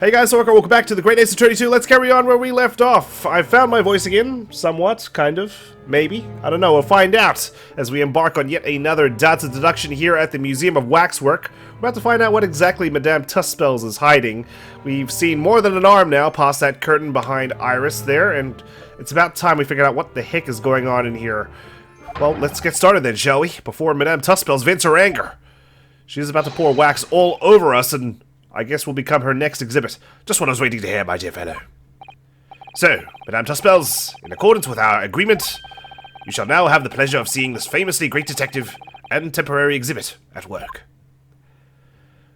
Hey guys, welcome back to the Great Ace Attorney 2. Let's carry on where we left off. I found my voice again, somewhat, kind of, maybe. I don't know, we'll find out as we embark on yet another data deduction here at the Museum of Waxwork. We're about to find out what exactly Madame Tuspels is hiding. We've seen more than an arm now past that curtain behind Iris there, and it's about time we figured out what the heck is going on in here. Well, let's get started then, shall we? Before Madame Tuspels vents her anger. She's about to pour wax all over us, and I guess will become her next exhibit. Just what I was waiting to hear, my dear fellow. So, Madame Tuspels, in accordance with our agreement, you shall now have the pleasure of seeing this famously great detective and temporary exhibit at work.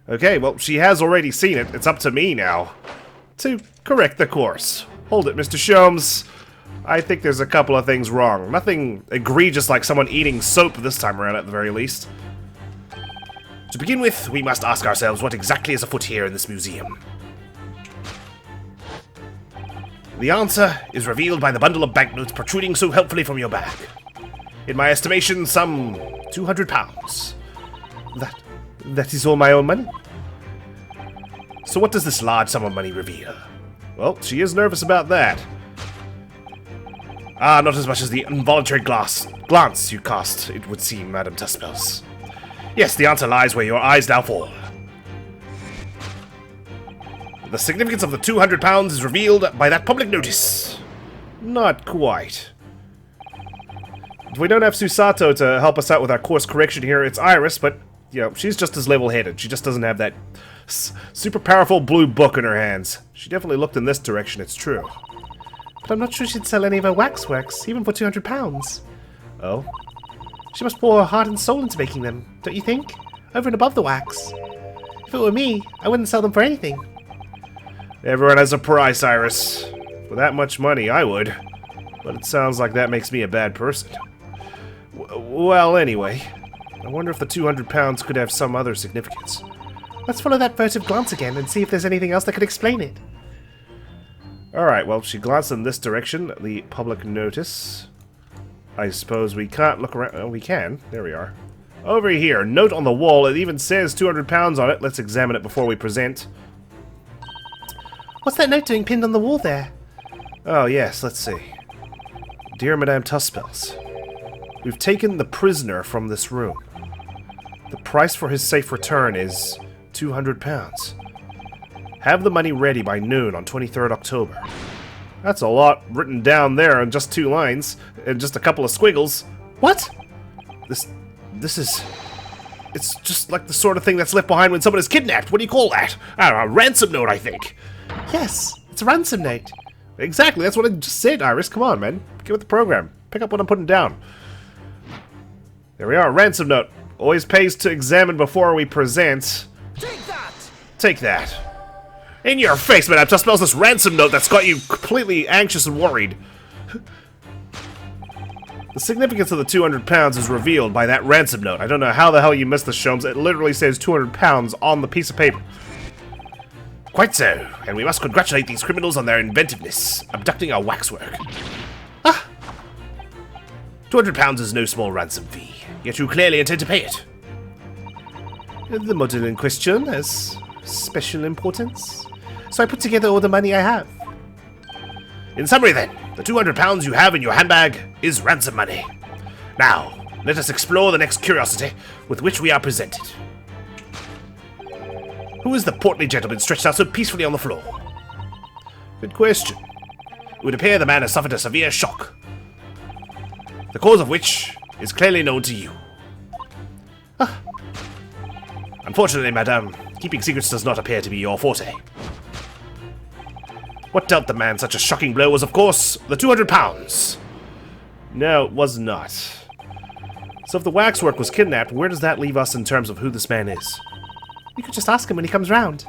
Okay, well, she has already seen it. It's up to me now to correct the course. Hold it, Mr. Sholmes. I think there's a couple of things wrong. Nothing egregious like someone eating soap this time around at the very least. To begin with, we must ask ourselves what exactly is afoot here in this museum. The answer is revealed by the bundle of banknotes protruding so helpfully from your bag. In my estimation, some 200 pounds. That is all my own money? So what does this large sum of money reveal? Well, she is nervous about that. Ah, not as much as the involuntary glance you cast, it would seem, Madame Tuspels. Yes, the answer lies where your eyes now fall. The significance of the 200 pounds is revealed by that public notice. Not quite. We don't have Susato to help us out with our course correction here. It's Iris, but, you know, she's just as level-headed. She just doesn't have that super powerful blue book in her hands. She definitely looked in this direction, it's true. But I'm not sure she'd sell any of her waxworks, even for 200 pounds. Oh? She must pour her heart and soul into making them, don't you think? Over and above the wax. If it were me, I wouldn't sell them for anything. Everyone has a price, Iris. For that much money, I would. But it sounds like that makes me a bad person. Well, anyway. I wonder if the 200 pounds could have some other significance. Let's follow that furtive glance again and see if there's anything else that could explain it. Alright, well, she glanced in this direction. The public notice. I suppose we can't look around. Oh, we can. There we are. Over here. Note on the wall. It even says 200 pounds on it. Let's examine it before we present. What's that note doing pinned on the wall there? Oh, yes. Let's see. Dear Madame Tuspels, we've taken the prisoner from this room. The price for his safe return is 200 pounds. Have the money ready by noon on 23rd October. That's a lot written down there in just 2 lines, and just a couple of squiggles. What? This is... It's just like the sort of thing that's left behind when someone is kidnapped. What do you call that? I don't know, a ransom note, I think. Yes, it's a ransom note. Exactly, that's what I just said, Iris. Come on, man. Get with the program. Pick up what I'm putting down. There we are, ransom note. Always pays to examine before we present. Take that! Take that. In your face, Madame Tuspels, this ransom note that's got you completely anxious and worried. The significance of the 200 pounds is revealed by that ransom note. I don't know how the hell you missed this, Sholmes. It literally says 200 pounds on the piece of paper. Quite so, and we must congratulate these criminals on their inventiveness, abducting our waxwork. Ah! 200 pounds is no small ransom fee, yet you clearly intend to pay it. The model in question has special importance. So I put together all the money I have. In summary then, the 200 pounds you have in your handbag is ransom money. Now, let us explore the next curiosity with which we are presented. Who is the portly gentleman stretched out so peacefully on the floor? Good question. It would appear the man has suffered a severe shock, the cause of which is clearly known to you. Ah. Unfortunately, madame, keeping secrets does not appear to be your forte. What dealt the man such a shocking blow was, of course, the 200 pounds. No, it was not. So if the waxwork was kidnapped, where does that leave us in terms of who this man is? We could just ask him when he comes round.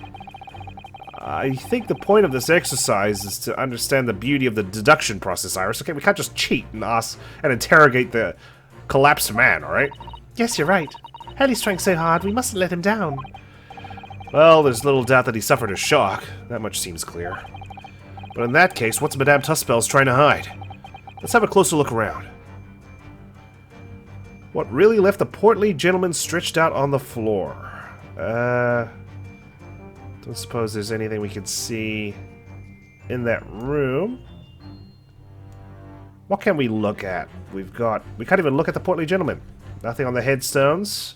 I think the point of this exercise is to understand the beauty of the deduction process, Iris. Okay, we can't just cheat and ask and interrogate the collapsed man, alright? Yes, you're right. Hurley's trying so hard, we mustn't let him down. Well, there's little doubt that he suffered a shock. That much seems clear. But in that case, what's Madame Tuspels trying to hide? Let's have a closer look around. What really left the portly gentleman stretched out on the floor? The Don't suppose there's anything we can see in that room. What can we look at? We can't even look at the portly gentleman. Nothing on the headstones.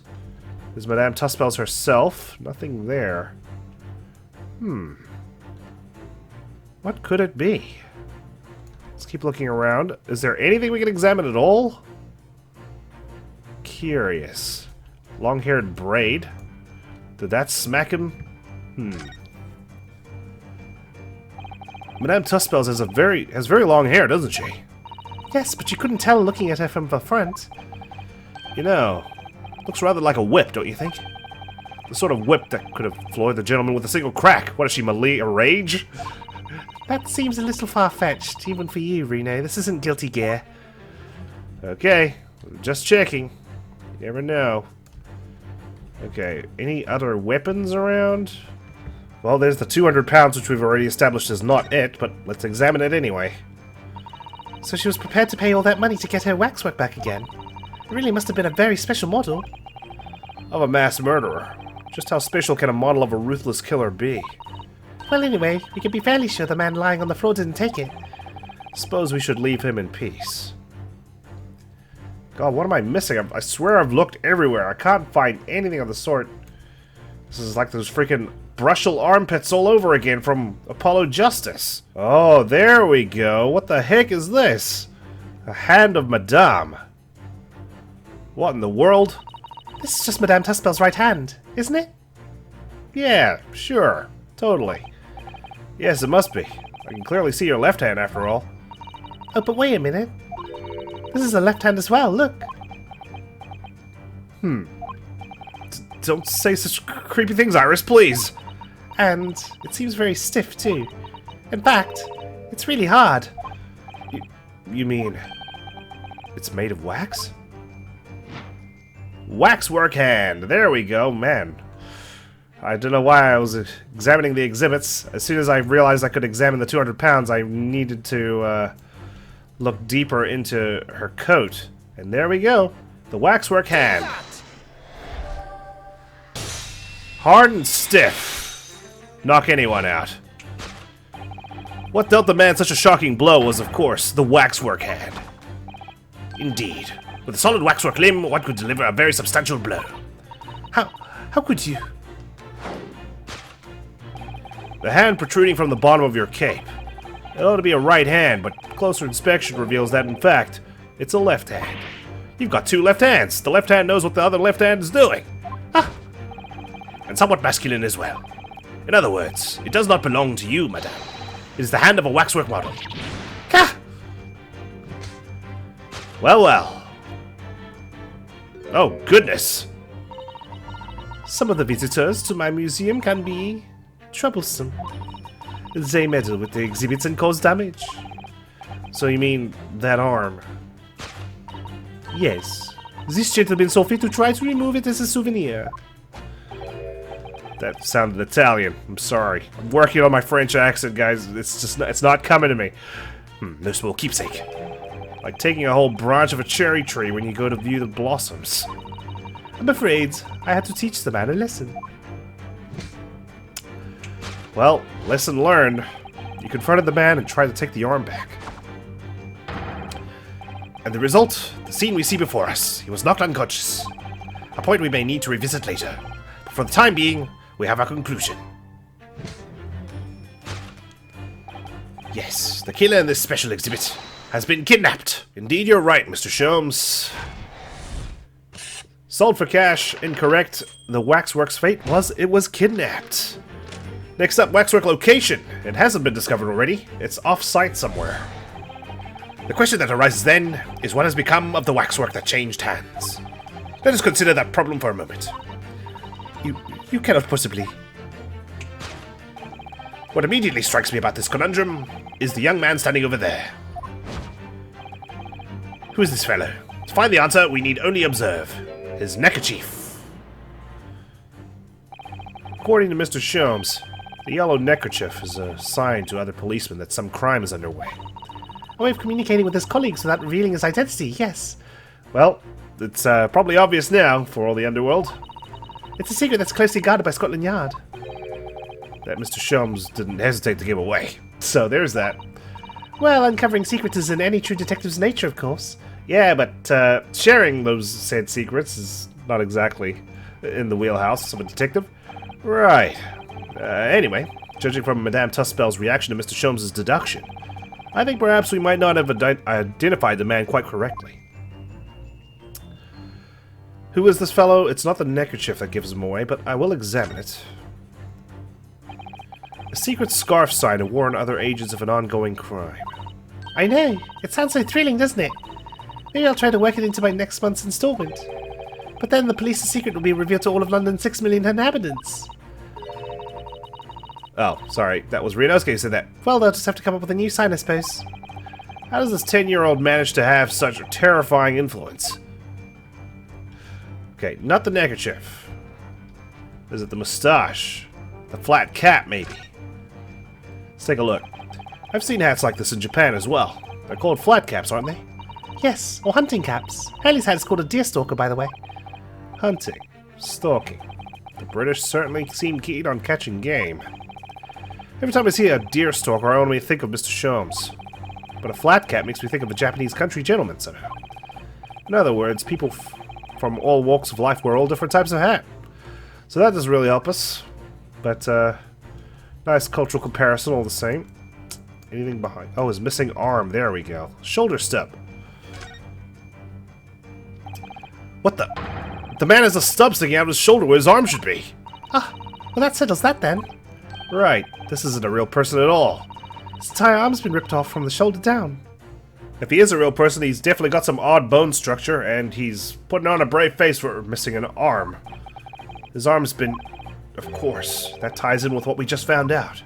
There's Madame Tussbells herself. Nothing there. What could it be? Let's keep looking around. Is there anything we can examine at all? Curious. Long-haired braid. Did that smack him? Madame Tussbells has very long hair, doesn't she? Yes, but you couldn't tell looking at her from the front. You know, looks rather like a whip, don't you think? The sort of whip that could have floored the gentleman with a single crack. What is she, a rage? That seems a little far-fetched, even for you, Reno. This isn't guilty gear. Okay, just checking. You never know. Okay, any other weapons around? Well, there's the 200 pounds, which we've already established is not it, but let's examine it anyway. So she was prepared to pay all that money to get her waxwork back again. It really must have been a very special model. Of a mass murderer. Just how special can a model of a ruthless killer be? Well, anyway, we can be fairly sure the man lying on the floor didn't take it. Suppose we should leave him in peace. God, what am I missing? I swear I've looked everywhere. I can't find anything of the sort. This is like those freaking brushel armpits all over again from Apollo Justice. Oh, there we go. What the heck is this? A hand of Madame. What in the world? This is just Madame Tussbells' right hand, isn't it? Yeah, sure. Totally. Yes, it must be. I can clearly see your left hand after all. Oh, but wait a minute. This is a left hand as well, look. Don't say such creepy things, Iris, please. And it seems very stiff, too. In fact, it's really hard. You mean it's made of wax? Waxwork hand. There we go, man. I don't know why I was examining the exhibits. As soon as I realized I could examine the 200 pounds, I needed to look deeper into her coat. And there we go. The waxwork hand. Hard and stiff. Knock anyone out. What dealt the man such a shocking blow was, of course, the waxwork hand. Indeed. With a solid waxwork limb, one could deliver a very substantial blow. How could you? The hand protruding from the bottom of your cape. It ought to be a right hand, but closer inspection reveals that, in fact, it's a left hand. You've got two left hands. The left hand knows what the other left hand is doing. And somewhat masculine as well. In other words, it does not belong to you, madame. It is the hand of a waxwork model. Ha! Well, well. Oh, goodness. Some of the visitors to my museum can be troublesome. They meddle with the exhibits and cause damage. So you mean that arm? Yes. This gentleman saw fit to try to remove it as a souvenir. That sounded Italian. I'm sorry. I'm working on my French accent, guys. It's not coming to me. No small keepsake. Like taking a whole branch of a cherry tree when you go to view the blossoms. I'm afraid I had to teach the man a lesson. Well, lesson learned. You confronted the man and tried to take the arm back. And the result? The scene we see before us. He was knocked unconscious. A point we may need to revisit later. But for the time being, we have our conclusion. Yes, the killer in this special exhibit has been kidnapped. Indeed, you're right, Mr. Sholmes. Sold for cash, incorrect. The waxwork's fate was it was kidnapped. Next up, waxwork location. It hasn't been discovered already. It's off-site somewhere. The question that arises then is what has become of the waxwork that changed hands. Let us consider that problem for a moment. You cannot possibly. What immediately strikes me about this conundrum is the young man standing over there. Who is this fellow? To find the answer, we need only observe his neckerchief. According to Mr. Sholmes, the yellow neckerchief is a sign to other policemen that some crime is underway. A way of communicating with his colleagues without revealing his identity, yes. Well, it's probably obvious now for all the underworld. It's a secret that's closely guarded by Scotland Yard. that Mr. Sholmes didn't hesitate to give away. So there's that. Well, uncovering secrets is in any true detective's nature, of course. Yeah, but sharing those said secrets is not exactly in the wheelhouse of a detective. Right. Anyway, judging from Madame Tuspel's reaction to Mr. Sholmes' deduction, I think perhaps we might not have identified the man quite correctly. Who is this fellow? It's not the neckerchief that gives him away, but I will examine it. A secret scarf sign to warn other agents of an ongoing crime. I know. It sounds so thrilling, doesn't it? Maybe I'll try to work it into my next month's installment. But then the police's secret will be revealed to all of London's 6 million inhabitants. Oh, sorry. That was Ryunosuke who said that. Well, they'll just have to come up with a new sign, I suppose. How does this 10-year-old manage to have such a terrifying influence? Okay, not the neckerchief. Is it the moustache? The flat cap, maybe? Let's take a look. I've seen hats like this in Japan as well. They're called flat caps, aren't they? Yes, or hunting caps. Hurley's hat is called a deer stalker, by the way. Hunting. Stalking. The British certainly seem keen on catching game. Every time I see a deer stalker, I only think of Mr. Sholmes. But a flat cap makes me think of a Japanese country gentleman somehow. In other words, people from all walks of life wear all different types of hat. So that doesn't really help us. But, nice cultural comparison all the same. Anything behind? Oh, his missing arm. There we go. Shoulder stub. What the? The man has a stub sticking out of his shoulder where his arm should be. Ah, well that settles that then. Right. This isn't a real person at all. His entire arm's been ripped off from the shoulder down. If he is a real person, he's definitely got some odd bone structure, and he's putting on a brave face for missing an arm. His arm's been... Of course, that ties in with what we just found out.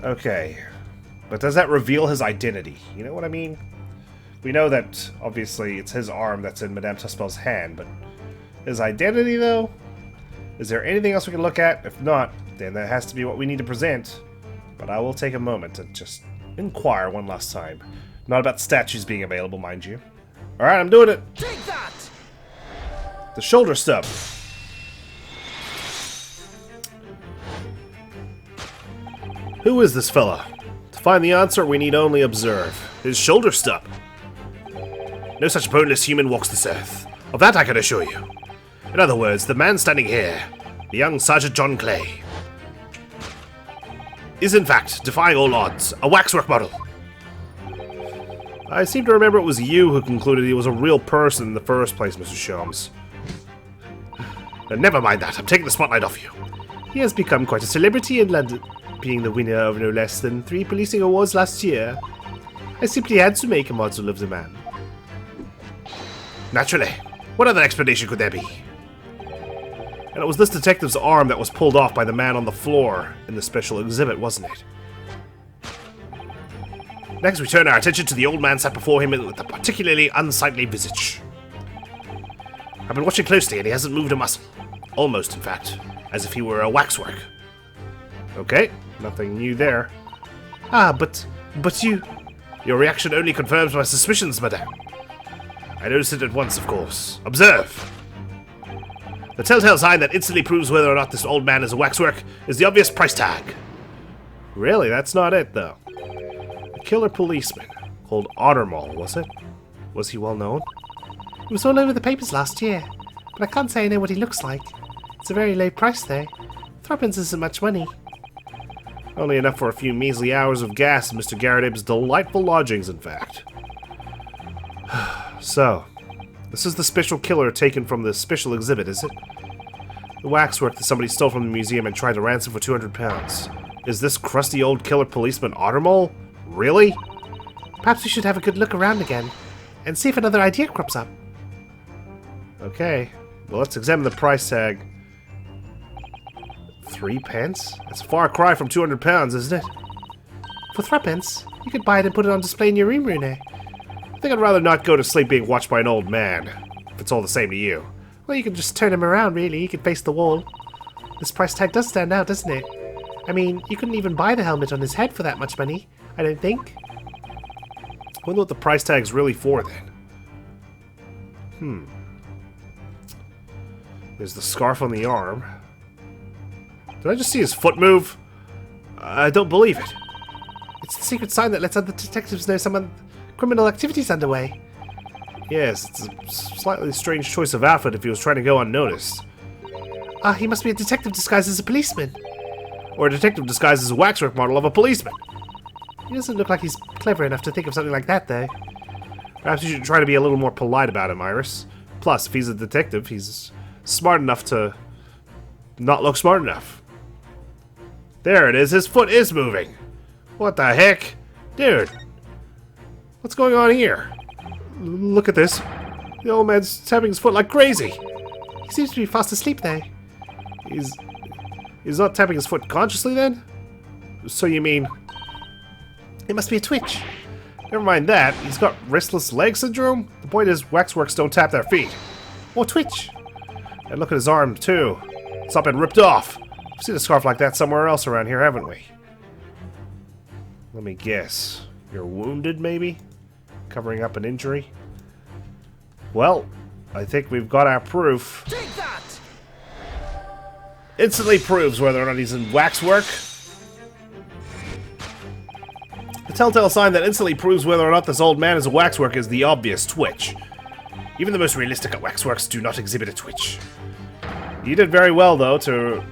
Okay. But does that reveal his identity? You know what I mean? We know that, obviously, it's his arm that's in Madame Tuspel's hand, but his identity, though? Is there anything else we can look at? If not, then that has to be what we need to present. But I will take a moment to just inquire one last time. Not about statues being available, mind you. Alright, I'm doing it! Take that! The shoulder stub. Who is this fella? To find the answer, we need only observe. His shoulder stub. No such boneless human walks this earth. Of that I can assure you. In other words, the man standing here, the young Sergeant John Clay, is in fact, defying all odds, a waxwork model. I seem to remember it was you who concluded he was a real person in the first place, Mr. Sholmes. Never mind that, I'm taking the spotlight off you. He has become quite a celebrity in London, being the winner of no less than 3 policing awards last year. I simply had to make a model of the man. Naturally. What other explanation could there be? And it was this detective's arm that was pulled off by the man on the floor in the special exhibit, wasn't it? Next, we turn our attention to the old man sat before him with a particularly unsightly visage. I've been watching closely, and he hasn't moved a muscle. Almost, in fact, as if he were a waxwork. Okay, nothing new there. Ah, but you... Your reaction only confirms my suspicions, madame. I noticed it at once, of course. Observe! The telltale sign that instantly proves whether or not this old man is a waxwork is the obvious price tag. Really, that's not it, though. A killer policeman called Ottermall, was it? Was he well known? He was all over the papers last year, but I can't say I know what he looks like. It's a very low price, though. Threepence isn't much money. Only enough for a few measly hours of gas in Mr. Garrett delightful lodgings, in fact. So, this is the special killer taken from the special exhibit, is it? The waxwork that somebody stole from the museum and tried to ransom for £200. Is this crusty old killer policeman Ottermole? Really? Perhaps we should have a good look around again, and see if another idea crops up. Okay, well let's examine the price tag. 3 pence? That's a far cry from £200, isn't it? For 3 pence, you could buy it and put it on display in your room, Rune. I think I'd rather not go to sleep being watched by an old man, if it's all the same to you. Well, you can just turn him around, really. He can face the wall. This price tag does stand out, doesn't it? I mean, you couldn't even buy the helmet on his head for that much money, I don't think. I wonder what the price tag's really for, then. There's the scarf on the arm. Did I just see his foot move? I don't believe it. It's the secret sign that lets other detectives know some criminal activity's underway. Yes, it's a slightly strange choice of outfit if he was trying to go unnoticed. Ah, he must be a detective disguised as a policeman. Or a detective disguised as a waxwork model of a policeman. He doesn't look like he's clever enough to think of something like that, though. Perhaps you should try to be a little more polite about him, Iris. Plus, if he's a detective, he's smart enough to not look smart enough. There it is, his foot is moving. What the heck? Dude, what's going on here? Look at this. The old man's tapping his foot like crazy. He seems to be fast asleep, though. He's not tapping his foot consciously, then? So you mean... It must be a twitch. Never mind that. He's got restless leg syndrome? The point is, waxworks don't tap their feet. Or twitch. And look at his arm, too. It's not been ripped off. We've seen a scarf like that somewhere else around here, haven't we? Let me guess. You're wounded, maybe? Covering up an injury? Well, I think we've got our proof. Take that! Instantly proves whether or not he's in waxwork. The telltale sign that instantly proves whether or not this old man is a waxwork is the obvious twitch. Even the most realistic waxworks do not exhibit a twitch. You did very well, though, to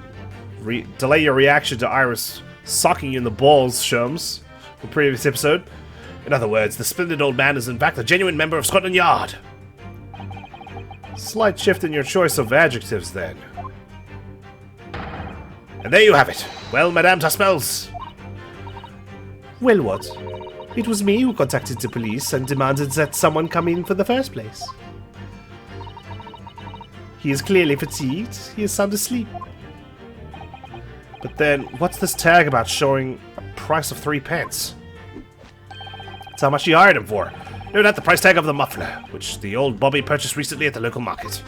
delay your reaction to Iris socking you in the balls, Shums, the previous episode. In other words, the splendid old man is in fact a genuine member of Scotland Yard. Slight shift in your choice of adjectives, then. And there you have it. Well, Madame Tuspels. Well, what? It was me who contacted the police and demanded that someone come in for the first place. He is clearly fatigued. He is sound asleep. But then, what's this tag about showing a price of 3 pence? That's how much she hired him for. No doubt the price tag of the muffler, which the old Bobby purchased recently at the local market.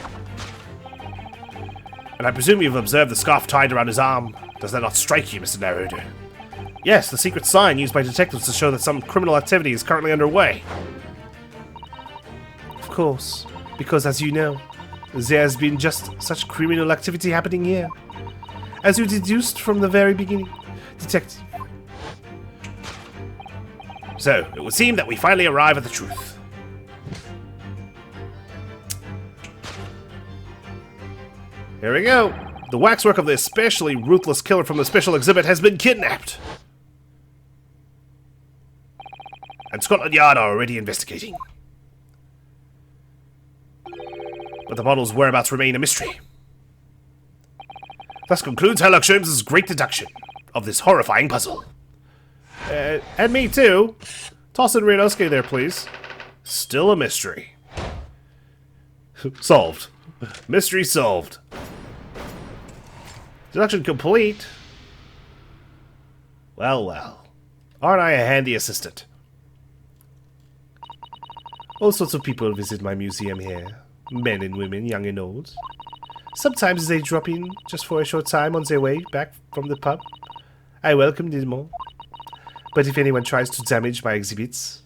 And I presume you've observed the scarf tied around his arm. Does that not strike you, Mr. Naruhodo? Yes, the secret sign used by detectives to show that some criminal activity is currently underway. Of course, because as you know, there has been just such criminal activity happening here. As you deduced from the very beginning, detective. So, it would seem that we finally arrive at the truth. Here we go. The waxwork of the especially ruthless killer from the special exhibit has been kidnapped. And Scotland Yard are already investigating. But the model's whereabouts remain a mystery. Thus concludes Sherlock Holmes' great deduction of this horrifying puzzle. And me too. Toss in Ryunosuke there, please. Still a mystery. Solved. Mystery solved. Deduction complete. Well, well. Aren't I a handy assistant? All sorts of people visit my museum here. Men and women, young and old. Sometimes they drop in just for a short time on their way back from the pub. I welcome them all. But if anyone tries to damage my exhibits,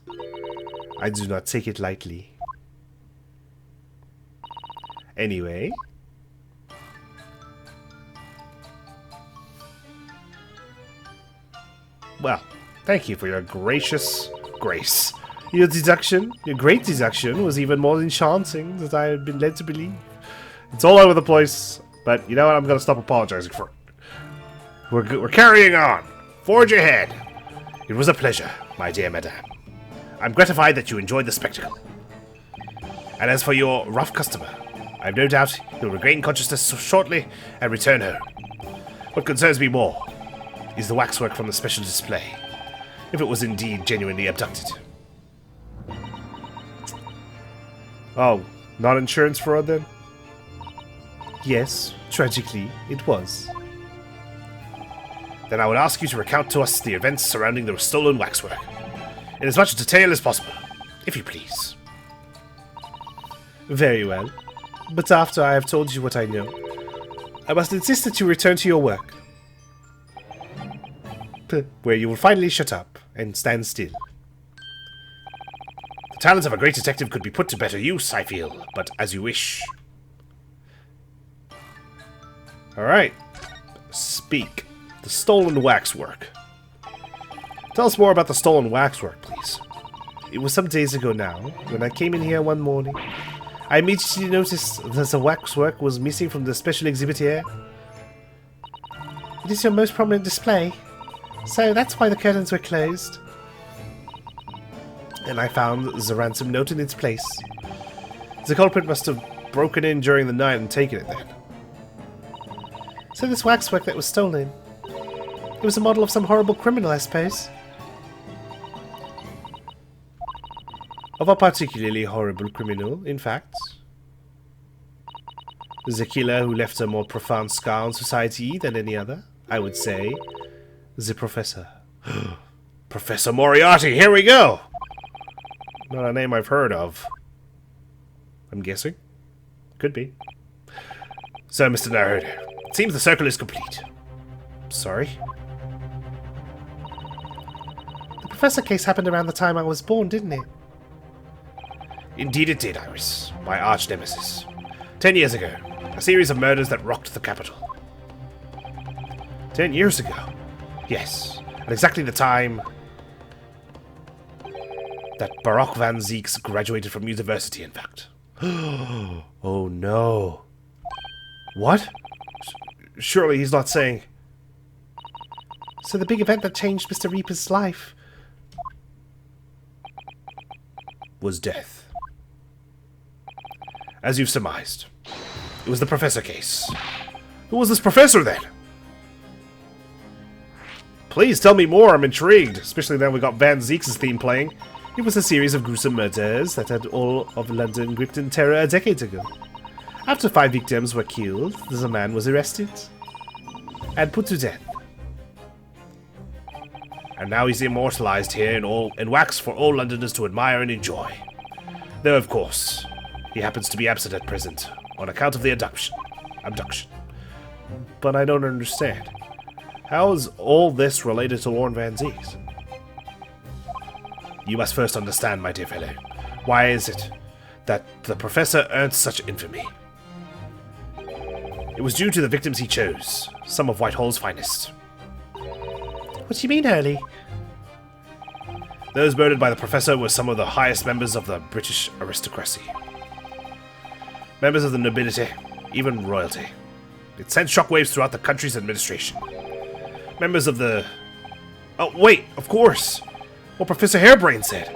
I do not take it lightly. Anyway. Well, thank you for your gracious grace. Your great deduction, was even more enchanting than I had been led to believe. It's all over the place, but you know what? I'm going to stop apologizing for it. We're carrying on. Forge ahead. It was a pleasure, my dear madame. I'm gratified that you enjoyed the spectacle. And as for your rough customer, I've no doubt he'll regain consciousness shortly and return home. What concerns me more is the waxwork from the special display, if it was indeed genuinely abducted. Oh, not insurance fraud then? Yes, tragically, it was. Then I would ask you to recount to us the events surrounding the stolen waxwork, in as much detail as possible, if you please. Very well. But after I have told you what I know, I must insist that you return to your work. Where you will finally shut up and stand still. The talents of a great detective could be put to better use, I feel, but as you wish. Alright. speak. The stolen waxwork. Tell us more about the stolen waxwork, please. It was some days ago now, when I came in here one morning. I immediately noticed that the waxwork was missing from the special exhibit here. It is your most prominent display, so that's why the curtains were closed. And I found the ransom note in its place. The culprit must have broken in during the night and taken it then. So this waxwork that was stolen, it was a model of some horrible criminal, I suppose. Of a particularly horrible criminal, in fact. The killer who left a more profound scar on society than any other, I would say. The Professor. Professor Moriarty, here we go! Not a name I've heard of. I'm guessing. Could be. So, Mr. Naruhodo, it seems the circle is complete. Sorry? The Professor case happened around the time I was born, didn't it? Indeed it did, Iris. My arch-nemesis. 10 years ago. A series of murders that rocked the capital. 10 years ago? Yes. At exactly the time that Baroque Van Zieks graduated from university, in fact. Oh no. What? Surely he's not saying... So the big event that changed Mr. Reaper's life was death. As you've surmised. It was the Professor case. Who was this Professor, then? Please tell me more, I'm intrigued. Especially now we got Van Zieks' theme playing. It was a series of gruesome murders that had all of London gripped in terror a decade ago. After 5 victims were killed, the man was arrested and put to death. And now he's immortalized here in wax for all Londoners to admire and enjoy. Though, of course, he happens to be absent at present, on account of the abduction. But I don't understand. How is all this related to Lord Van Zieks? You must first understand, my dear fellow. Why is it that the Professor earned such infamy? It was due to the victims he chose, some of Whitehall's finest. What do you mean, Hurley? Those murdered by the Professor were some of the highest members of the British aristocracy. Members of the nobility, even royalty. It sent shockwaves throughout the country's administration. Members of the... Oh, wait, of course! What Professor Harebrain said.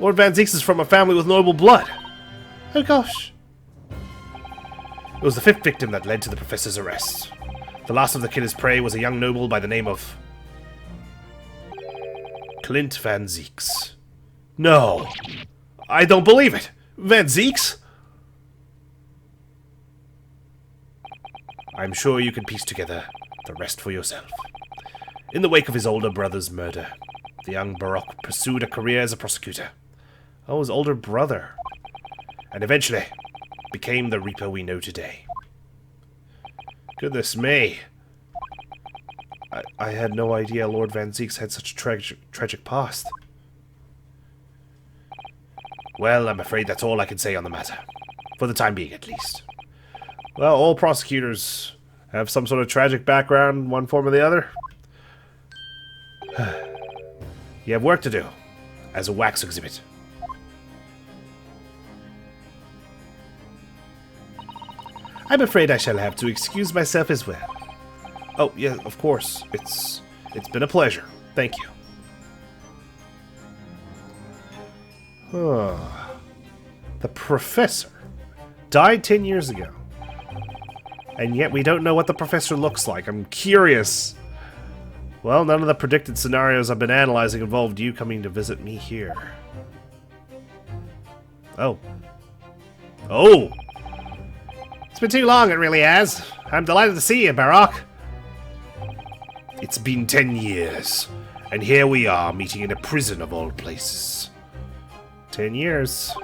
Lord Van Zieks is from a family with noble blood. Oh gosh. It was the 5th victim that led to the Professor's arrest. The last of the killer's prey was a young noble by the name of... Clint Van Zieks. No! I don't believe it! Van Zieks? I'm sure you can piece together the rest for yourself. In the wake of his older brother's murder, the young Baroque pursued a career as a prosecutor. Oh, his older brother. And eventually became the Reaper we know today. Goodness me. I had no idea Lord Van Zieks had such a tragic past. Well, I'm afraid that's all I can say on the matter. For the time being, at least. Well, all prosecutors have some sort of tragic background in one form or the other. You have work to do, as a wax exhibit. I'm afraid I shall have to excuse myself as well. Oh, yeah, of course. It's been a pleasure. Thank you. The Professor died 10 years ago. And yet we don't know what the Professor looks like. I'm curious. Well, none of the predicted scenarios I've been analyzing involved you coming to visit me here. Oh. Oh! It's been too long, it really has. I'm delighted to see you, Baroque. It's been 10 years, and here we are, meeting in a prison of all places. 10 years.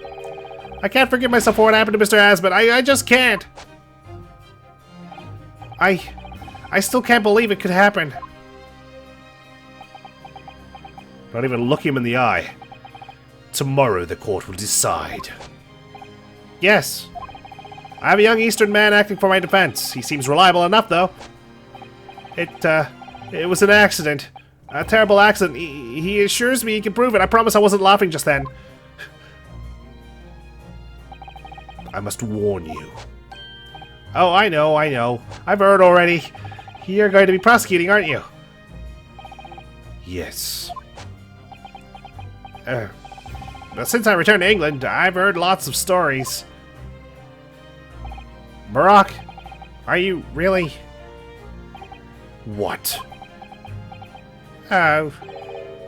I can't forgive myself for what happened to Mr. Asmund. I just can't. I still can't believe it could happen. Not even look him in the eye. Tomorrow the court will decide. Yes. I have a young Eastern man acting for my defense. He seems reliable enough, though. It was an accident. A terrible accident. He assures me he can prove it. I promise I wasn't laughing just then. I must warn you. Oh, I know. I've heard already. You're going to be prosecuting, aren't you? Yes. But since I returned to England, I've heard lots of stories. Barack, are you really... What? Oh,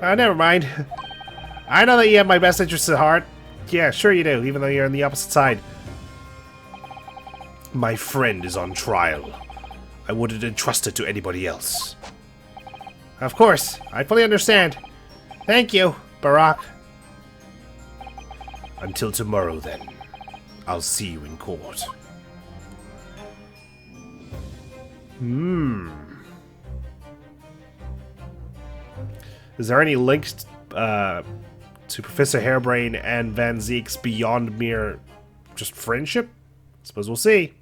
never mind. I know that you have my best interests at heart. Yeah, sure you do, even though you're on the opposite side. My friend is on trial. I wouldn't entrust it to anybody else. Of course, I fully understand. Thank you, Barack. Until tomorrow, then. I'll see you in court. Is there any links to Professor Harebrain and Van Zeek's beyond mere just friendship? Suppose we'll see.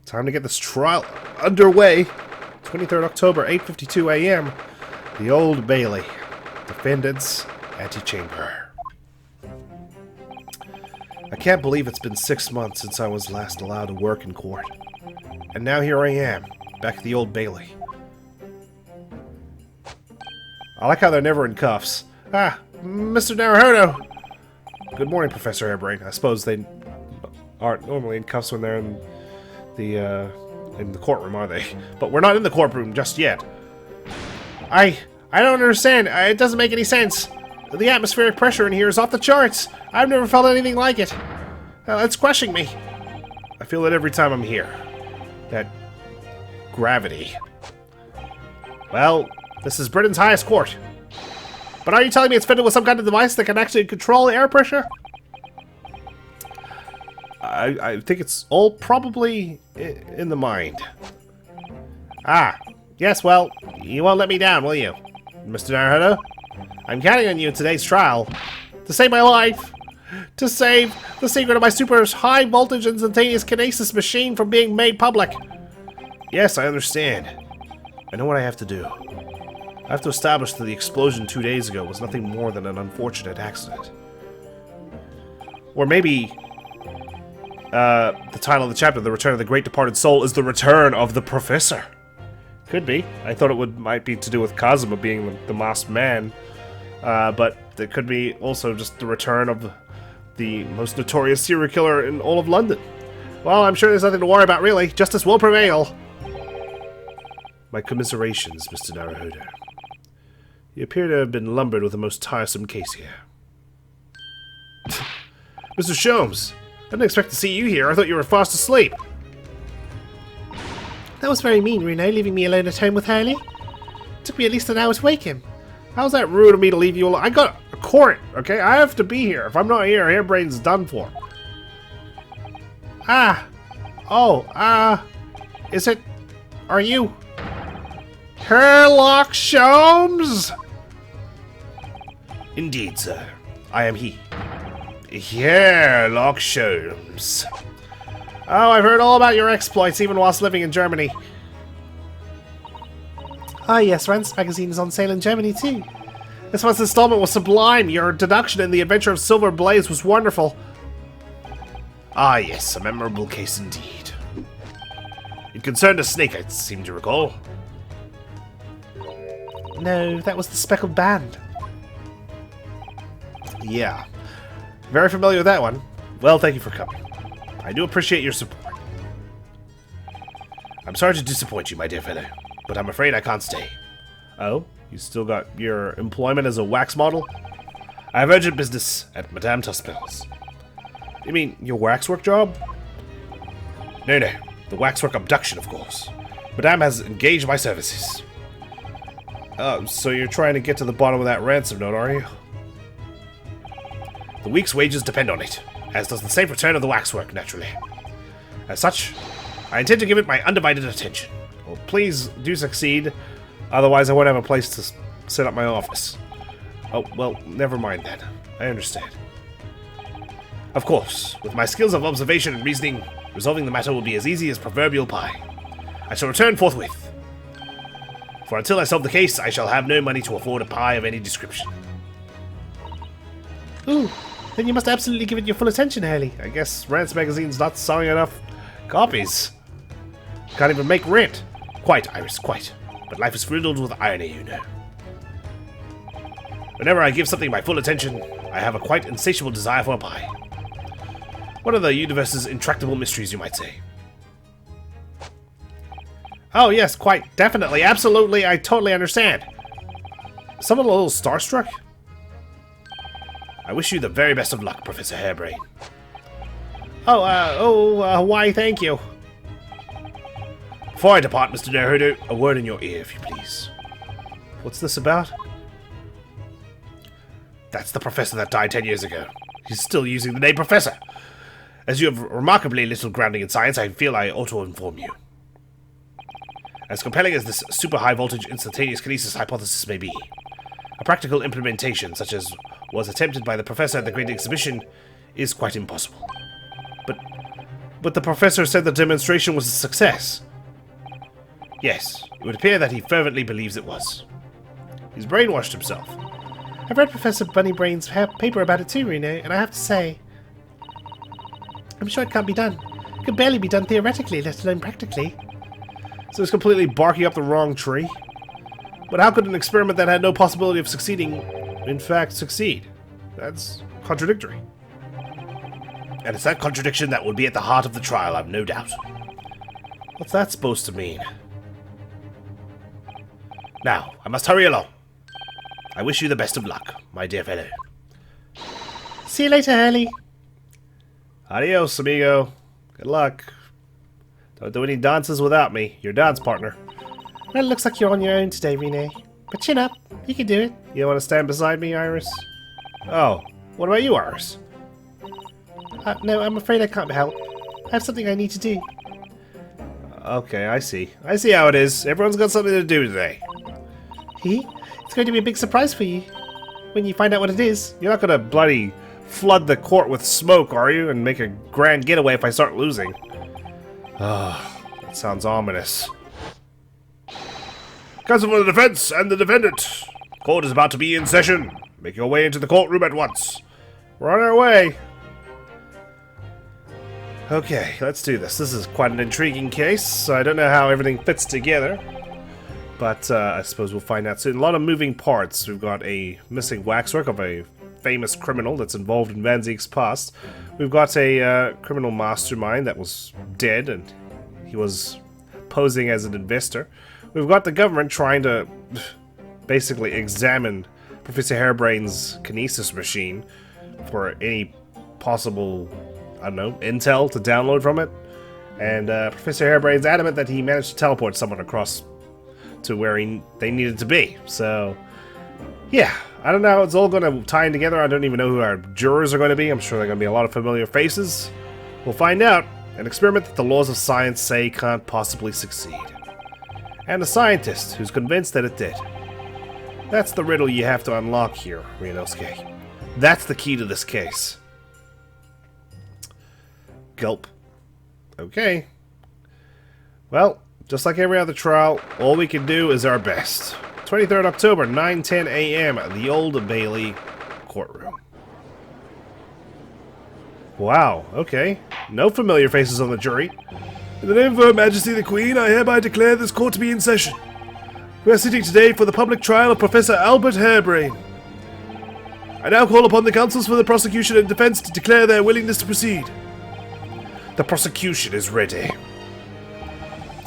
Time to get this trial underway. 23rd October, 8:52 a.m. The Old Bailey. Defendant's antechamber. I can't believe it's been 6 months since I was last allowed to work in court. And now here I am, back at the Old Bailey. I like how they're never in cuffs. Ah, Mr. Naruhodo! Good morning, Professor Harebrain. I suppose they aren't normally in cuffs when they're in the courtroom, are they? But we're not in the courtroom just yet. I don't understand. It doesn't make any sense. The atmospheric pressure in here is off the charts. I've never felt anything like it. It's crushing me. I feel it every time I'm here. That gravity. Well, this is Britain's highest court. But are you telling me it's fitted with some kind of device that can actually control air pressure? I think it's all probably in the mind. Ah, yes, well, you won't let me down, will you, Mr. Naruhodo? I'm counting on you in today's trial to save my life, to save the secret of my super high voltage instantaneous kinesis machine from being made public. Yes, I understand. I know what I have to do. I have to establish that the explosion 2 days ago was nothing more than an unfortunate accident. Or maybe the title of the chapter, The Return of the Great Departed Soul, is the return of the Professor. Could be. I thought it might be to do with Kazuma being the masked man. But it could be also just the return of the most notorious serial killer in all of London. Well, I'm sure there's nothing to worry about, really. Justice will prevail. My commiserations, Mr. Naruhodo. You appear to have been lumbered with a most tiresome case here. Mr. Sholmes, I didn't expect to see you here. I thought you were fast asleep. That was very mean, Reno, leaving me alone at home with Hurley. It took me at least an hour to wake him. How's that rude of me to leave you alone? I got a court, okay? I have to be here. If I'm not here, Harebrain's done for. Is it... Are you... Sherlock Sholmes? Indeed, sir. I am he. Sherlock Sholmes. Oh, I've heard all about your exploits, even whilst living in Germany. Ah, yes, Rance magazine is on sale in Germany, too. This month's installment was sublime. Your deduction in The Adventure of Silver Blaze was wonderful. Ah, yes, a memorable case indeed. It concerned a snake, I seem to recall. No, that was the Speckled Band. Yeah. Very familiar with that one. Well, thank you for coming. I do appreciate your support. I'm sorry to disappoint you, my dear fellow, but I'm afraid I can't stay. Oh? You still got your employment as a wax model? I have urgent business at Madame Tuspel's. You mean your waxwork job? No, the waxwork abduction, of course. Madame has engaged my services. So you're trying to get to the bottom of that ransom note, are you? The week's wages depend on it, as does the safe return of the waxwork, naturally. As such, I intend to give it my undivided attention. Well, please do succeed, otherwise I won't have a place to set up my office. Oh, well, never mind then. I understand. Of course, with my skills of observation and reasoning, resolving the matter will be as easy as proverbial pie. I shall return forthwith. For until I solve the case, I shall have no money to afford a pie of any description. Ooh, then you must absolutely give it your full attention, Hurley. I guess Rant's magazine's not selling enough copies. Can't even make rent. Quite, Iris, quite. But life is riddled with irony, you know. Whenever I give something my full attention, I have a quite insatiable desire for a pie. One of the universe's intractable mysteries, you might say. Oh yes, quite, definitely, absolutely, I totally understand. Someone a little starstruck? I wish you the very best of luck, Professor Hairbrain. Why, thank you. Before I depart, Mr. Naruhodo, a word in your ear, if you please. What's this about? That's the professor that died 10 years ago. He's still using the name Professor. As you have remarkably little grounding in science, I feel I ought to inform you. As compelling as this super high voltage instantaneous kinesis hypothesis may be, a practical implementation such as was attempted by the professor at the Great Exhibition is quite impossible. But the professor said the demonstration was a success. Yes, it would appear that he fervently believes it was. He's brainwashed himself. I've read Professor Bunnybrain's paper about it too, Reno, and I have to say, I'm sure it can't be done. It can barely be done theoretically, let alone practically. So he's completely barking up the wrong tree. But how could an experiment that had no possibility of succeeding, in fact, succeed? That's contradictory. And it's that contradiction that will be at the heart of the trial, I've no doubt. What's that supposed to mean? Now, I must hurry along. I wish you the best of luck, my dear fellow. See you later, Hurley. Adios, amigo. Good luck. Don't do any dances without me, your dance partner. Well, it looks like you're on your own today, Rene. But chin up. You can do it. You want to stand beside me, Iris? Oh, what about you, Iris? No, I'm afraid I can't help. I have something I need to do. Okay, I see. I see how it is. Everyone's got something to do today. It's going to be a big surprise for you when you find out what it is. You're not going to bloody flood the court with smoke, are you? And make a grand getaway if I start losing. Ah, that sounds ominous. Counsel for the defense and the defendant. Court is about to be in session. Make your way into the courtroom at once. We're on our way. Okay, let's do this. This is quite an intriguing case, so I don't know how everything fits together. But I suppose we'll find out soon. A lot of moving parts. We've got a missing waxwork of a famous criminal that's involved in Van Ziek's past. We've got a criminal mastermind that was dead, and he was posing as an investor. We've got the government trying to basically examine Professor Hairbrain's kinesis machine for any possible, I don't know, intel to download from it. And Professor Hairbrain's adamant that he managed to teleport someone across to where they needed to be. So, yeah, I don't know how it's all going to tie in together. I don't even know who our jurors are going to be. I'm sure they're going to be a lot of familiar faces. We'll find out. An experiment that the laws of science say can't possibly succeed. And a scientist who's convinced that it did. That's the riddle you have to unlock here, Ryunosuke. That's the key to this case. Gulp. Okay. Well, just like every other trial, all we can do is our best. 23rd October, 9:10 a.m. at the Old Bailey courtroom. Wow, okay. No familiar faces on the jury. In the name of Her Majesty the Queen, I hereby declare this court to be in session. We are sitting today for the public trial of Professor Albert Hairbrain. I now call upon the counsels for the prosecution and defense to declare their willingness to proceed. The prosecution is ready.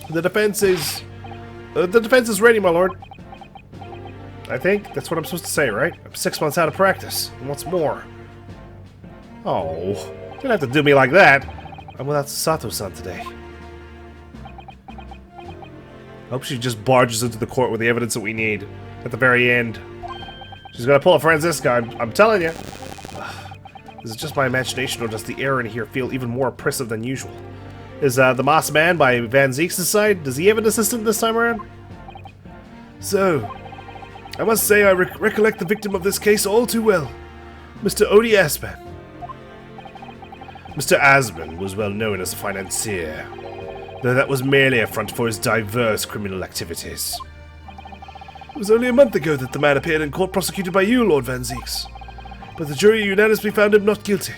The defense is ready, my lord. I think that's what I'm supposed to say, right? I'm 6 months out of practice. And what's more? Oh, you don't have to do me like that. I'm without Susato-san today. I hope she just barges into the court with the evidence that we need at the very end. She's gonna pull a Francisca, I'm telling you. Is it just my imagination, or does the air in here feel even more oppressive than usual? Is the Moss Man by Van Ziek's side? Does he have an assistant this time around? So, I must say I recollect the victim of this case all too well. Mr. Odie Asman. Mr. Asman was well known as a financier, though that was merely a front for his diverse criminal activities. It was only a month ago that the man appeared in court prosecuted by you, Lord Van Zieks. But the jury unanimously found him not guilty.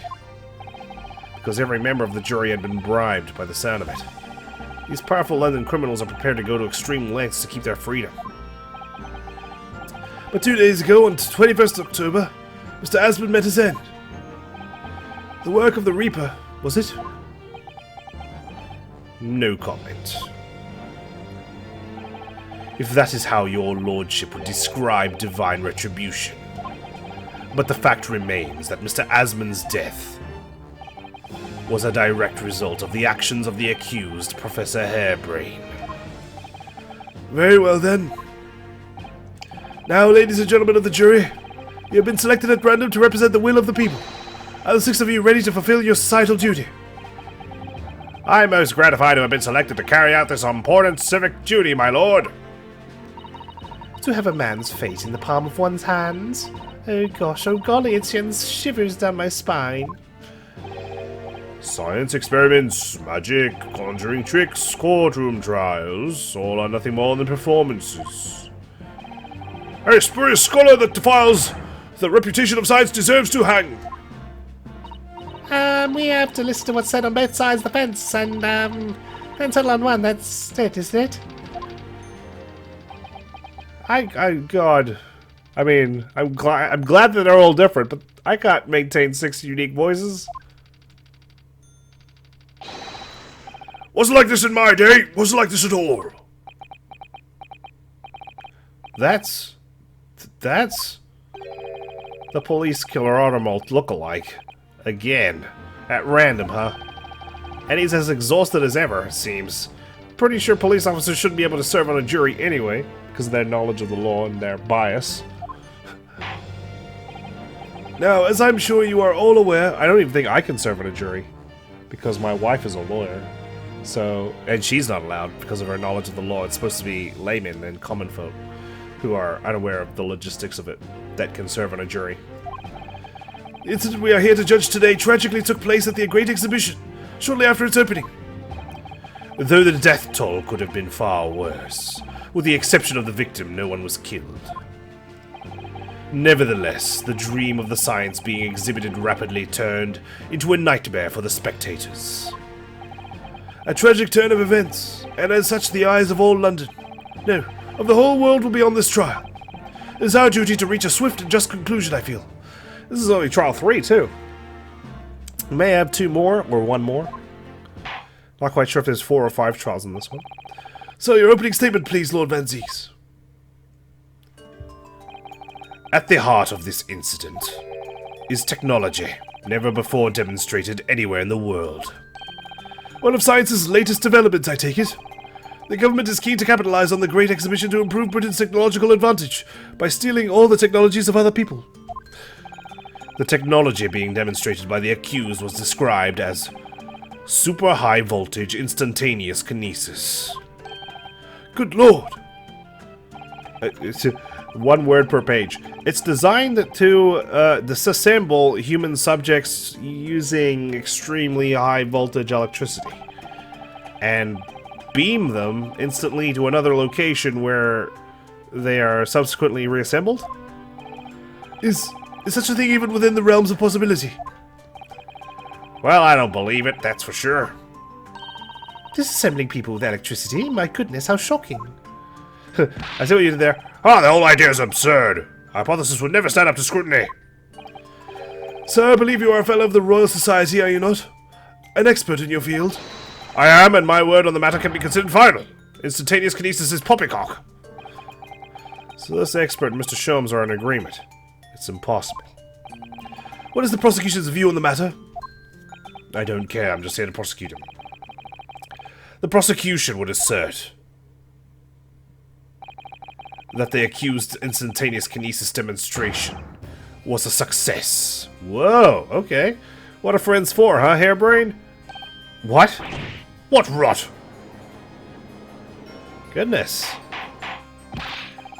Because every member of the jury had been bribed by the sound of it. These powerful London criminals are prepared to go to extreme lengths to keep their freedom. But 2 days ago, on 21st October, Mr. Asmund met his end. The work of the Reaper, was it? No comment. If that is how your lordship would describe divine retribution. But the fact remains that Mr. Asmund's death was a direct result of the actions of the accused, Professor Harebrain. Very well then. Now, ladies and gentlemen of the jury, you have been selected at random to represent the will of the people. Are the 6 of you ready to fulfill your societal duty? I am most gratified to have been selected to carry out this important civic duty, my lord. To have a man's fate in the palm of one's hands? Oh gosh, oh golly, it sends shivers down my spine. Science experiments, magic, conjuring tricks, courtroom trials, all are nothing more than performances. A spurious scholar that defiles the reputation of science deserves to hang. We have to listen to what's said on both sides of the fence and settle on one. That's it, isn't it? God. I mean, I'm glad that they're all different, but I can't maintain 6 unique voices. Wasn't like this in my day. Wasn't like this at all. That's the police killer Automolt lookalike. Again. At random, huh? And he's as exhausted as ever, it seems. Pretty sure police officers shouldn't be able to serve on a jury anyway, because of their knowledge of the law and their bias. Now, as I'm sure you are all aware, I don't even think I can serve on a jury, because my wife is a lawyer. So, and she's not allowed because of her knowledge of the law. It's supposed to be laymen and common folk who are unaware of the logistics of it that can serve on a jury. The incident we are here to judge today tragically took place at the Great Exhibition, shortly after its opening. Though the death toll could have been far worse. With the exception of the victim, no one was killed. Nevertheless, the dream of the science being exhibited rapidly turned into a nightmare for the spectators. A tragic turn of events, and as such the eyes of all London, no, of the whole world will be on this trial. It is our duty to reach a swift and just conclusion, I feel. This is only trial 3, too. We may have 2 more, or 1 more. Not quite sure if there's 4 or 5 trials in this one. So, your opening statement, please, Lord Van Zieks. At the heart of this incident is technology, never before demonstrated anywhere in the world. One of science's latest developments, I take it. The government is keen to capitalize on the Great Exhibition to improve Britain's technological advantage by stealing all the technologies of other people. The technology being demonstrated by the accused was described as super high voltage instantaneous kinesis. Good lord! It's 1 word per page. It's designed to disassemble human subjects using extremely high voltage electricity and beam them instantly to another location where they are subsequently reassembled? Is such a thing even within the realms of possibility? Well, I don't believe it, that's for sure. Disassembling people with electricity? My goodness, how shocking. I see what you did there. Oh, the whole idea is absurd. Hypothesis would never stand up to scrutiny. Sir, I believe you are a fellow of the Royal Society, are you not? An expert in your field. I am, and my word on the matter can be considered final. Instantaneous kinesis is poppycock. So this expert and Mr. Sholmes are in agreement. It's impossible. What is the prosecution's view on the matter? I don't care, I'm just here to prosecute him. The prosecution would assert that the accused's instantaneous kinesis demonstration was a success. Whoa, okay. What are friends for, huh, Harebrain? What? What rot? Goodness.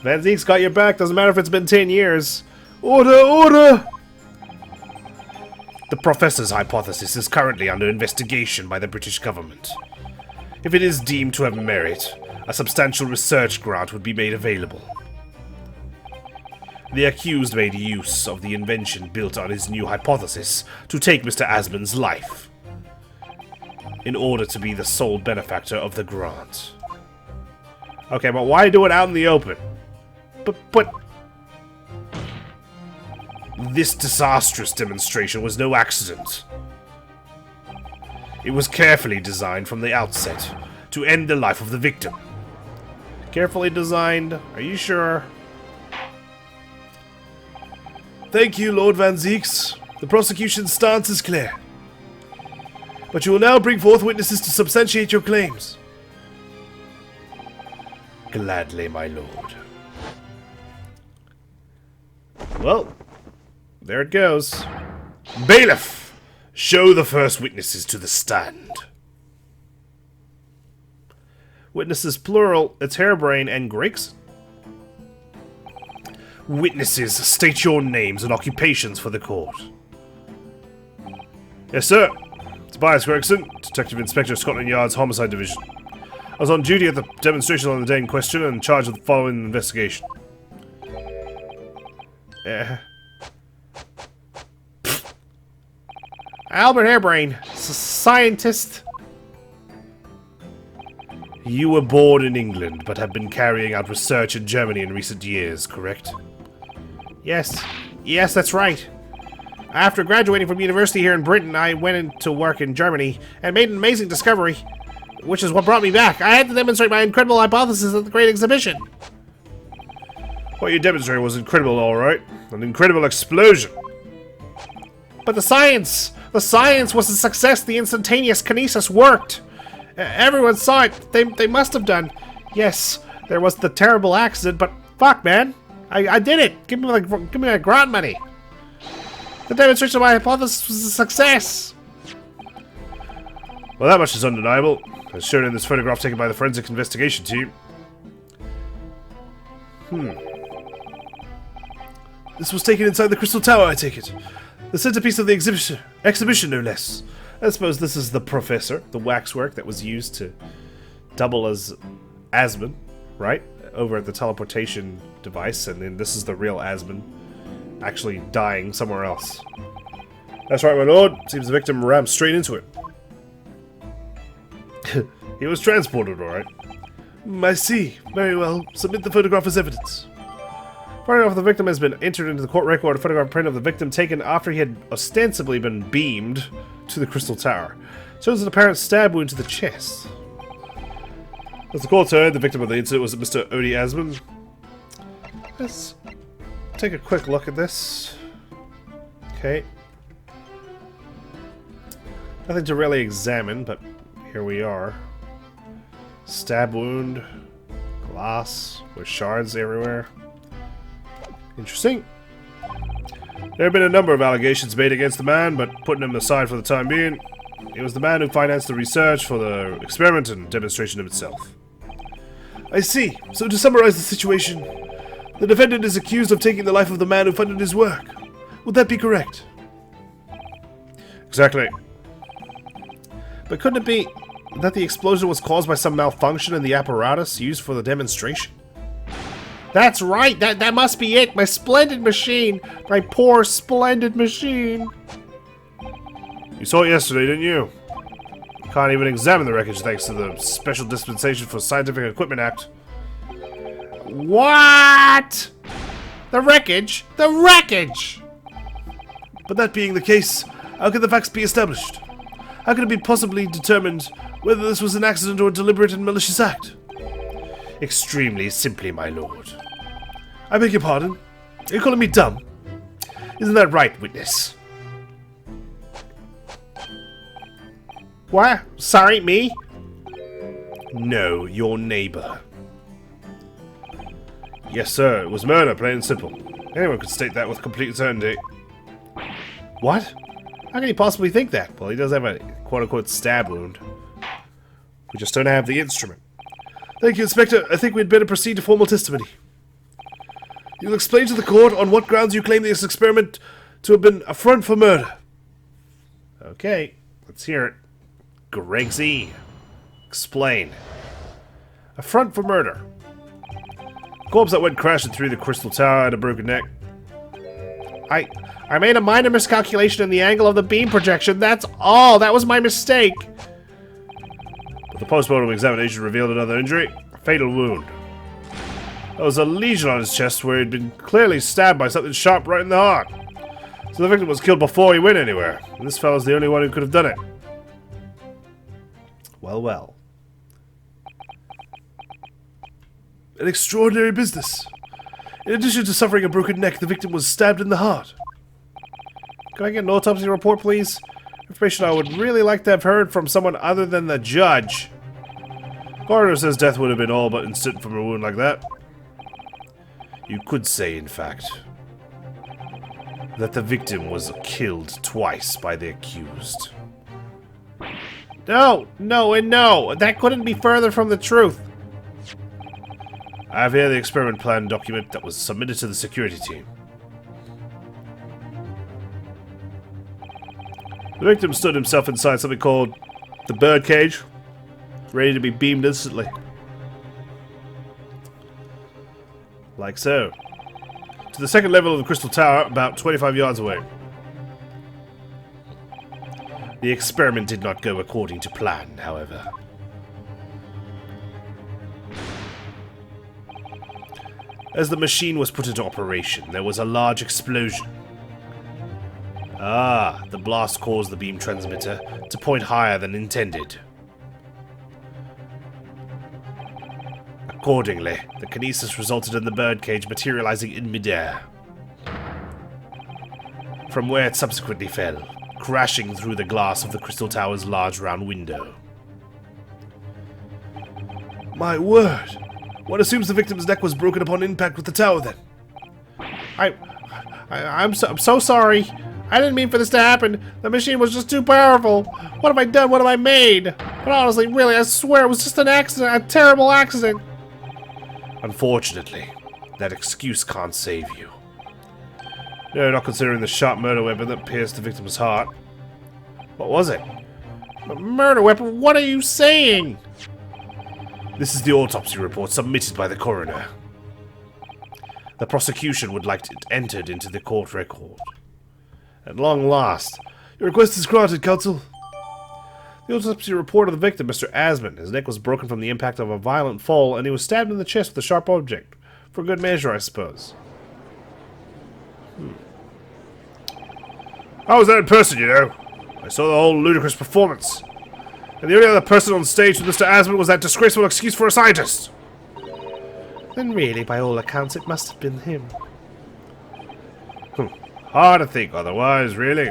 Van Zieks got your back, doesn't matter if it's been 10 years. Order, order! The professor's hypothesis is currently under investigation by the British government. If it is deemed to have merit, a substantial research grant would be made available. The accused made use of the invention built on his new hypothesis to take Mr. Asmund's life, in order to be the sole benefactor of the grant. Okay, but why do it out in the open? But this disastrous demonstration was no accident. It was carefully designed from the outset to end the life of the victim. Carefully designed? Are you sure? Thank you, Lord Van Zeeks. The prosecution's stance is clear. But you will now bring forth witnesses to substantiate your claims. Gladly, my lord. Well, there it goes. Bailiff! Show the first witnesses to the stand. Witnesses plural, it's Hairbrain and Gregson. Witnesses, state your names and occupations for the court. Yes, sir. Tobias Gregson, Detective Inspector, Scotland Yard's Homicide Division. I was on duty at the demonstration on the day in question and in charge of the following investigation. Albert Hairbrain, scientist. You were born in England, but have been carrying out research in Germany in recent years, correct? Yes, that's right. After graduating from university here in Britain, I went into work in Germany and made an amazing discovery, which is what brought me back. I had to demonstrate my incredible hypothesis at the Great Exhibition. What you demonstrated was incredible, alright. An incredible explosion. But the science was a success. The instantaneous kinesis worked. Everyone saw it. They must have done. Yes, there was the terrible accident, but fuck, man. I did it. Give me my grant money. The demonstration of my hypothesis was a success. Well, that much is undeniable, as shown in this photograph taken by the forensic investigation team. This was taken inside the Crystal Tower, I take it. The centerpiece of the exhibition, no less. I suppose this is the professor, the waxwork that was used to double as Asmund, right? Over at the teleportation device, and then this is the real Asmund, actually dying somewhere else. That's right, my lord. Seems the victim rammed straight into it. He was transported, alright. I see. Very well. Submit the photograph as evidence. Photograph of the victim has been entered into the court record. A photograph print of the victim taken after he had ostensibly been beamed to the Crystal Tower. Shows an apparent stab wound to the chest. As the court heard, the victim of the incident was Mr. Odie Asmund. Let's take a quick look at this. Okay. Nothing to really examine, but here we are. Stab wound. Glass with shards everywhere. Interesting. There have been a number of allegations made against the man, but putting him aside for the time being, it was the man who financed the research for the experiment and demonstration of itself. I see. So to summarize the situation, the defendant is accused of taking the life of the man who funded his work. Would that be correct? Exactly. But couldn't it be that the explosion was caused by some malfunction in the apparatus used for the demonstration? That's right! That must be it! My splendid machine! My poor, splendid machine! You saw it yesterday, didn't you? You can't even examine the wreckage thanks to the Special Dispensation for Scientific Equipment Act. What? The wreckage? The wreckage! But that being the case, how can the facts be established? How can it be possibly determined whether this was an accident or a deliberate and malicious act? Extremely simply, my lord. I beg your pardon? Are you calling me dumb? Isn't that right, witness? What? Sorry, me? No, your neighbor. Yes, sir. It was murder, plain and simple. Anyone could state that with complete certainty. What? How can he possibly think that? Well, he does have a quote-unquote stab wound. We just don't have the instrument. Thank you, Inspector. I think we'd better proceed to formal testimony. You'll explain to the court on what grounds you claim this experiment to have been a front for murder. Okay, let's hear it. Gregsy, explain. A front for murder. Corpse that went crashing through the Crystal Tower had a broken neck. I made a minor miscalculation in the angle of the beam projection. That's all. That was my mistake. But the postmortem examination revealed another injury. A fatal wound. There was a lesion on his chest where he'd been clearly stabbed by something sharp right in the heart. So the victim was killed before he went anywhere. And this fellow's the only one who could have done it. Well, well. An extraordinary business. In addition to suffering a broken neck, the victim was stabbed in the heart. Can I get an autopsy report, please? Information I would really like to have heard from someone other than the judge. Coroner says death would have been all but instant from a wound like that. You could say, in fact, that the victim was killed twice by the accused. No, no, and no. That couldn't be further from the truth. I have here the experiment plan document that was submitted to the security team. The victim stood himself inside something called the bird cage, ready to be beamed instantly. Like so. To the second level of the crystal tower, about 25 yards away. The experiment did not go according to plan, however. As the machine was put into operation, there was a large explosion. Ah, the blast caused the beam transmitter to point higher than intended. Accordingly, the kinesis resulted in the birdcage materializing in midair, from where it subsequently fell, crashing through the glass of the crystal tower's large round window. My word! One assumes the victim's neck was broken upon impact with the tower, then. I'm so sorry. I didn't mean for this to happen. The machine was just too powerful. What have I done? What have I made? But honestly, really, I swear it was just an accident. A terrible accident. Unfortunately, that excuse can't save you. No, not considering the sharp murder weapon that pierced the victim's heart. What was it? A murder weapon? What are you saying? This is the autopsy report submitted by the coroner. The prosecution would like it entered into the court record. At long last, your request is granted, counsel. The autopsy report of the victim, Mr. Asman. His neck was broken from the impact of a violent fall, and he was stabbed in the chest with a sharp object. For good measure, I suppose. I was there in person, you know. I saw the whole ludicrous performance. And the only other person on stage with Mr. Asman was that disgraceful excuse for a scientist. Then really, by all accounts, it must have been him. Hard to think otherwise, really.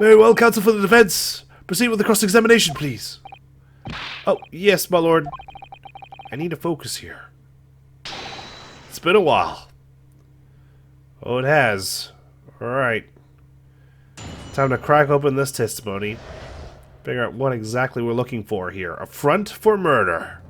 Very well, counsel for the defense. Proceed with the cross-examination, please. Oh, yes, my lord. I need to focus here. It's been a while. Oh, it has. Alright. Time to crack open this testimony. Figure out what exactly we're looking for here. A front for murder.